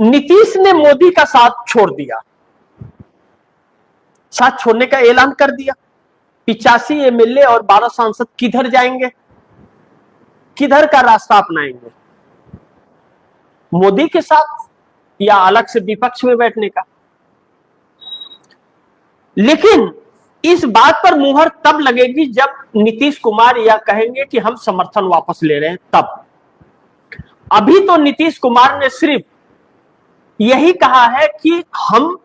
नीतीश ने मोदी का साथ छोड़ दिया, साथ छोड़ने का ऐलान कर दिया। 85 एमएलए और 12 सांसद किधर जाएंगे, किधर का रास्ता अपनाएंगे? मोदी के साथ या अलग से विपक्ष में बैठने का? लेकिन इस बात पर मुहर तब लगेगी जब नीतीश कुमार यह कहेंगे कि हम समर्थन वापस ले रहे हैं, तब। अभी तो नीतीश कुमार ने सिर्फ यही कहा है कि हम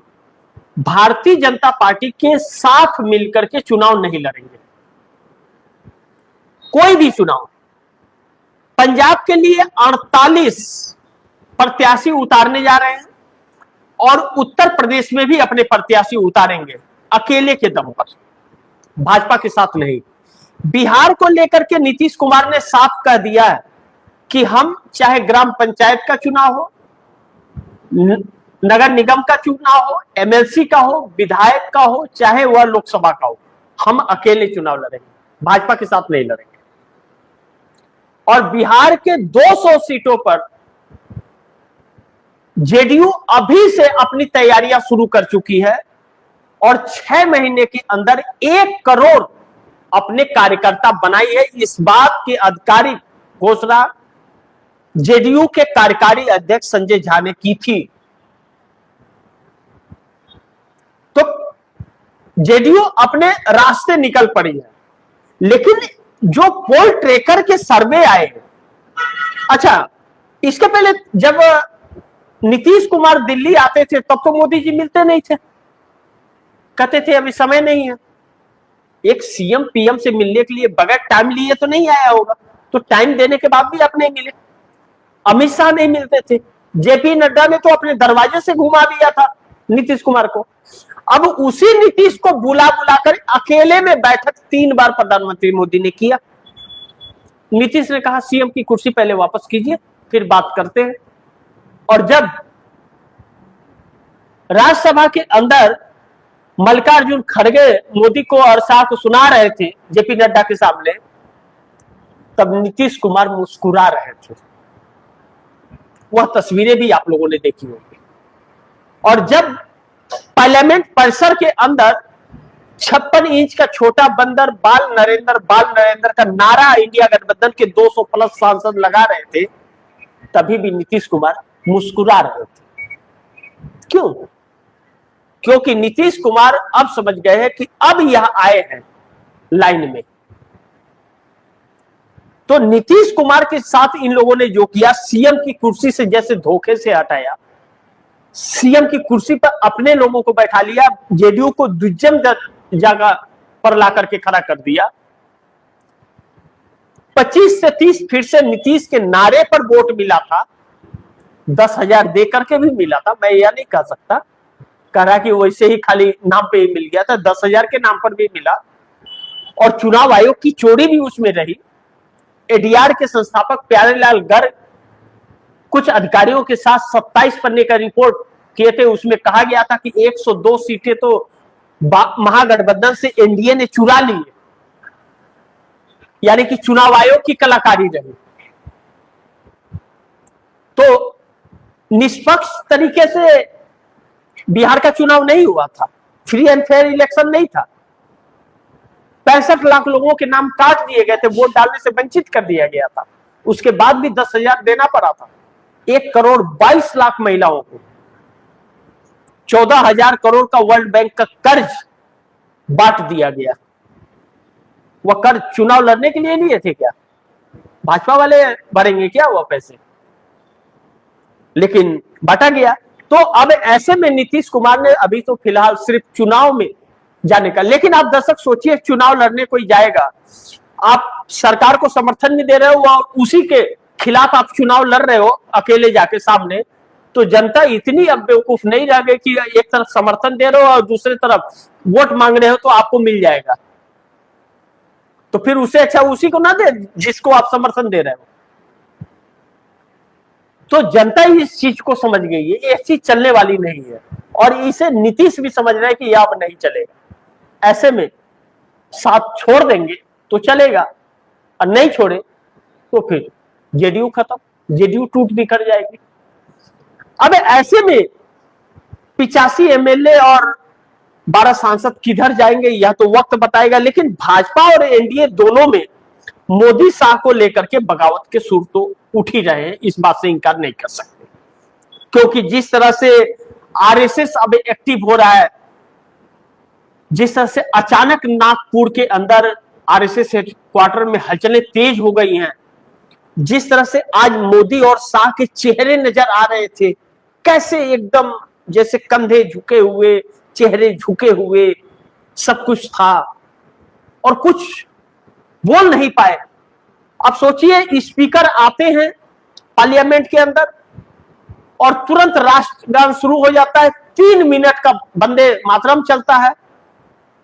भारतीय जनता पार्टी के साथ मिलकर के चुनाव नहीं लड़ेंगे, कोई भी चुनाव। पंजाब के लिए 48 प्रत्याशी उतारने जा रहे हैं और उत्तर प्रदेश में भी अपने प्रत्याशी उतारेंगे अकेले के दम पर, भाजपा के साथ नहीं। बिहार को लेकर के नीतीश कुमार ने साफ कह दिया है कि हम चाहे ग्राम पंचायत का चुनाव हो, नगर निगम का चुनाव हो, एमएलसी का हो, विधायक का हो, चाहे वह लोकसभा का हो, हम अकेले चुनाव लड़ेंगे, भाजपा के साथ नहीं लड़ेंगे। और बिहार के 200 सीटों पर जेडीयू अभी से अपनी तैयारियां शुरू कर चुकी है और 6 महीने के अंदर 1 करोड़ अपने कार्यकर्ता बनाई है। इस बात की आधिकारिक घोषणा जेडीयू के कार्यकारी अध्यक्ष संजय झा ने की थी। तो जेडीयू अपने रास्ते निकल पड़ी है। लेकिन जो पोल ट्रेकर के सर्वे आए, अच्छा, इसके पहले जब नीतीश कुमार दिल्ली आते थे तब तो मोदी जी मिलते नहीं थे, कहते थे अभी समय नहीं है। एक सीएम पीएम से मिलने के लिए बगैर टाइम लिए तो नहीं आया होगा, तो टाइम देने के बाद भी आप नहीं मिले। अमित शाह नहीं मिलते थे, जेपी नड्डा ने तो अपने दरवाजे से घुमा दिया था नीतीश कुमार को। अब उसी नीतीश को बुला बुलाकर अकेले में बैठक 3 बार प्रधानमंत्री मोदी ने किया। नीतीश ने कहा सीएम की कुर्सी पहले वापस कीजिए, फिर बात करते हैं। और जब राज्यसभा के अंदर मल्लिकार्जुन खड़गे मोदी को और शाह को सुना रहे थे जेपी नड्डा के सामने, तब नीतीश कुमार मुस्कुरा रहे थे। वह तस्वीरें भी आप लोगों ने देखी होंगी। और जब पार्लियामेंट परिसर के अंदर 56 इंच का छोटा बंदर बाल नरेंद्र का नारा इंडिया गठबंधन के 200 प्लस सांसद लगा रहे थे, तभी भी नीतीश कुमार मुस्कुरा रहे थे। क्यों? क्योंकि नीतीश कुमार अब समझ गए हैं कि अब यह आए हैं लाइन में। तो नीतीश कुमार के साथ इन लोगों ने जो किया, सीएम की कुर्सी से जैसे धोखे से हटाया, सीएम की कुर्सी पर अपने लोगों को बैठा लिया, जेडीयू को दुर्जन जगह पर लाकर के खड़ा कर दिया। 25 से 30 फिर से नीतीश के नारे पर वोट मिला था, 10,000 दे करके भी मिला था, मैं यह नहीं कह सकता, कह रहा कि वैसे ही खाली नाम पे ही मिल गया था, 10,000 के नाम पर भी मिला। और चुनाव आयोग की चोरी भी उसमें रही। एडीआर के संस्थापक प्यारेलाल गर्ग कुछ अधिकारियों के साथ 27 पन्ने का रिपोर्ट किए थे। उसमें कहा गया था कि 102 सीटें तो महागठबंधन से एनडीए ने चुरा ली, यानी कि चुनाव आयोग की कलाकारी रही। तो निष्पक्ष तरीके से बिहार का चुनाव नहीं हुआ था, फ्री एंड फेयर इलेक्शन नहीं था। 65 लाख लोगों के नाम काट दिए गए थे, वोट डालने से वंचित कर दिया गया था। उसके बाद भी 10,000 देना पड़ा था। 1 करोड़ 22 लाख महिलाओं को 14,000 करोड़ का वर्ल्ड बैंक का कर्ज बांट दिया गया। वह कर्ज चुनाव लड़ने के लिए लिए थे क्या? भाजपा वाले भरेंगे क्या वह पैसे? लेकिन बांटा गया। तो अब ऐसे में नीतीश कुमार ने अभी तो फिलहाल सिर्फ चुनाव में जाने का, लेकिन आप दर्शक सोचिए, चुनाव लड़ने कोई जाएगा, आप सरकार को समर्थन नहीं दे रहे हो और उसी के खिलाफ आप चुनाव लड़ रहे हो अकेले जाके सामने, तो जनता इतनी अब बेवकूफ नहीं रह गई कि एक तरफ समर्थन दे रहे हो और दूसरी तरफ वोट मांग रहे हो तो आपको मिल जाएगा। तो फिर उसे अच्छा उसी को ना दे जिसको आप समर्थन दे रहे हो। तो जनता इस चीज को समझ गई है, ये चीज चलने वाली नहीं है और इसे नीतीश भी समझ रहे हैं कि यह अब नहीं चलेगा। ऐसे में साथ छोड़ देंगे तो चलेगा और नहीं छोड़े तो फिर जेडीयू खत्म, जेडीयू टूट बिखर जाएगी। अब ऐसे में 85 एमएलए और 12 सांसद किधर जाएंगे यह तो वक्त बताएगा, लेकिन भाजपा और एनडीए दोनों में मोदी शाह को लेकर के बगावत के सुर तो उठ ही रहे हैं, इस बात से इनकार नहीं कर सकते। क्योंकि जिस तरह से आरएसएस अब एक्टिव हो रहा है, जिस तरह से अचानक नागपुर के अंदर आरएसएस हेडक्वार्टर में हलचलें तेज हो गई हैं, जिस तरह से आज मोदी और शाह के चेहरे नजर आ रहे थे, कैसे एकदम जैसे कंधे झुके हुए, चेहरे झुके हुए, सब कुछ था और कुछ बोल नहीं पाए। अब सोचिए, स्पीकर आते हैं पार्लियामेंट के अंदर और तुरंत राष्ट्रगान शुरू हो जाता है, 3 मिनट का वंदे मातरम चलता है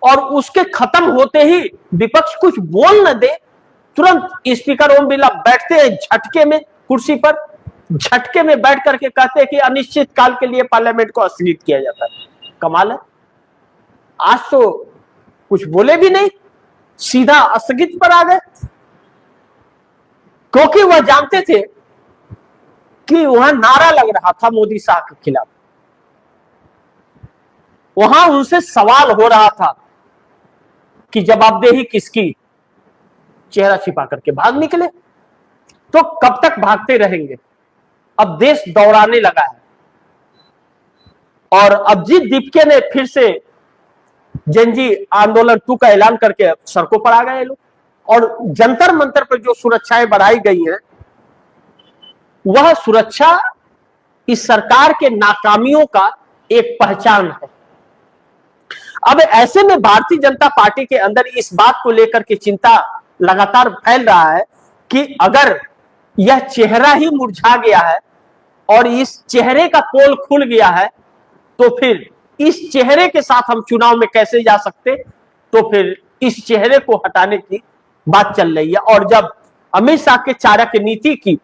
और उसके खत्म होते ही विपक्ष कुछ बोल न दे, तुरंत स्पीकर ओम बिरला बैठते हैं झटके में कुर्सी पर, झटके में बैठ करके कहते हैं कि अनिश्चित काल के लिए पार्लियामेंट को स्थगित किया जाता है। कमाल है, आज तो कुछ बोले भी नहीं, सीधा स्थगित पर आ गए, क्योंकि वह जानते थे कि वहां नारा लग रहा था मोदी शाह के खिलाफ, वहां उनसे सवाल हो रहा था कि जवाबदेही किसकी, चेहरा छिपा करके भाग निकले। तो कब तक भागते रहेंगे, अब देश दौड़ाने लगा है और अभिजीत दीपके ने फिर से जनजी आंदोलन 2 का ऐलान करके सड़कों पर आ गए लोग, और जंतर मंतर पर जो सुरक्षाएं बढ़ाई गई हैं, वह सुरक्षा इस सरकार के नाकामियों का एक पहचान है। अब ऐसे में भारतीय जनता पार्टी के अंदर इस बात को लेकर के चिंता लगातार फैल रहा है कि अगर यह चेहरा ही मुरझा गया है और इस चेहरे का पोल खुल गया है, तो फिर इस चेहरे के साथ हम चुनाव में कैसे जा सकते, तो फिर इस चेहरे को हटाने की बात चल रही है। और जब अमित शाह के चाणक्य नीति की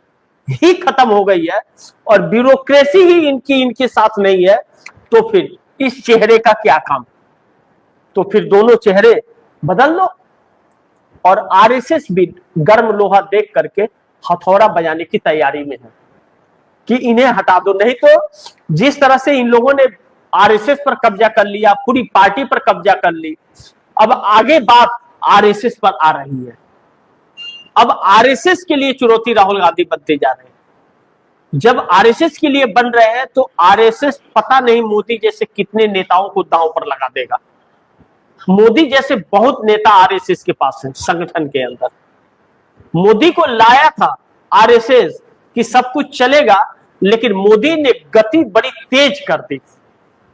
ही खत्म हो गई है और ब्यूरोक्रेसी ही इनके साथ नहीं है, तो फिर इस चेहरे का क्या काम, तो फिर दोनों चेहरे बदल लो। और आरएसएस भी गर्म लोहा देख करके हथौड़ा बजाने की तैयारी में है कि इन्हें हटा दो, नहीं तो जिस तरह से इन लोगों ने आरएसएस पर कब्जा कर लिया, पूरी पार्टी पर कब्जा कर ली, अब आगे बात आरएसएस पर आ रही है। अब आरएसएस के लिए चुनौती राहुल गांधी बनते जा रहे हैं। जब आरएसएस के लिए बन रहे हैं तो आरएसएस पता नहीं मोदी जैसे कितने नेताओं को दांव पर लगा देगा। मोदी जैसे बहुत नेता आरएसएस के पास हैं संगठन के अंदर। मोदी को लाया था आरएसएस कि सब कुछ चलेगा, लेकिन मोदी ने गति बड़ी तेज कर दी।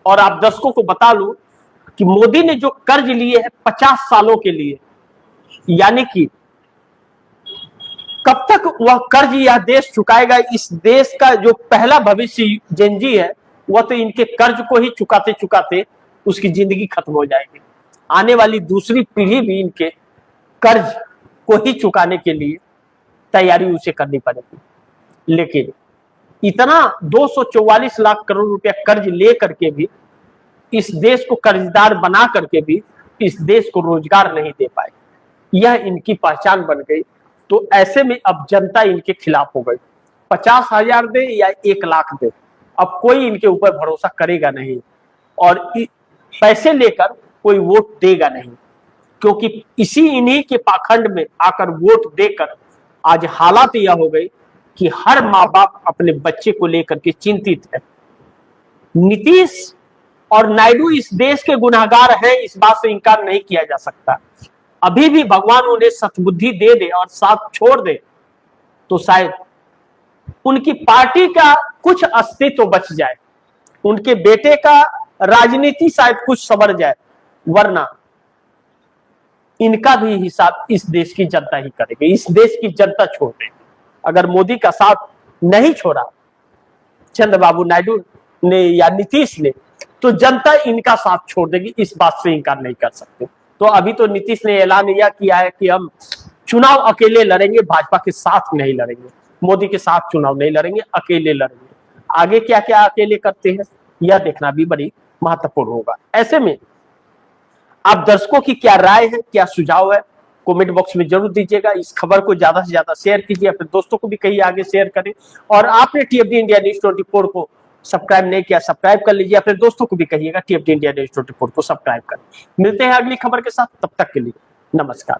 और आप दर्शकों को बता लूं कि मोदी ने जो कर्ज लिए हैं 50 सालों के लिए, यानी कि कब तक वह कर्ज यह देश चुकाएगा, इस देश का जो पहला भविष्य जेनजी है, वह तो इनके कर्ज को ही चुकाते चुकाते उसकी जिंदगी खत्म हो जाएगी। आने वाली दूसरी पीढ़ी भी इनके कर्ज को ही चुकाने के लिए तैयारी उसे करनी पड़ेगी। लेकिन इतना 244 लाख करोड़ रुपया कर्ज ले करके भी, इस देश को कर्जदार बना करके भी इस देश को रोजगार नहीं दे पाए, यह इनकी पहचान बन गई। तो ऐसे में अब जनता इनके खिलाफ हो गई। 50,000 दे या 1 लाख दे, अब कोई इनके ऊपर भरोसा करेगा नहीं और पैसे लेकर कोई वोट देगा नहीं, क्योंकि इसी इन्हीं के पाखंड में आकर वोट देकर आज हालात यह हो गई कि हर माँ बाप अपने बच्चे को लेकर के चिंतित है। नीतीश और नायडू इस देश के गुनाहगार हैं, इस बात से इनकार नहीं किया जा सकता। अभी भी भगवान उन्हें सद्बुद्धि दे दे और साथ छोड़ दे तो शायद उनकी पार्टी का कुछ अस्तित्व बच जाए, उनके बेटे का राजनीति शायद कुछ संवर जाए, वरना इनका भी हिसाब इस देश की जनता ही करेगी। इस देश की जनता छोड़ देगी। अगर मोदी का साथ नहीं छोड़ा चंद्रबाबू नायडू ने या नीतीश ने, तो जनता इनका साथ छोड़ देगी, इस बात से इनकार नहीं कर सकते। तो अभी तो नीतीश ने ऐलान यह किया है कि हम चुनाव अकेले लड़ेंगे, भाजपा के साथ नहीं लड़ेंगे, मोदी के साथ चुनाव नहीं लड़ेंगे, अकेले लड़ेंगे। आगे क्या क्या अकेले करते हैं यह देखना भी बड़ी महत्वपूर्ण होगा। ऐसे में आप दर्शकों की क्या राय है, क्या सुझाव है, कमेंट बॉक्स में जरूर दीजिएगा। इस खबर को ज्यादा से ज्यादा शेयर कीजिए, अपने दोस्तों को भी कहीं आगे शेयर करें। और आपने टीएफडी इंडिया न्यूज़ 24 को सब्सक्राइब नहीं किया सब्सक्राइब कर लीजिए, अपने दोस्तों को भी कहिएगा TFD इंडिया न्यूज़ 24 को सब्सक्राइब करें। मिलते हैं अगली खबर के साथ, तब तक के लिए नमस्कार।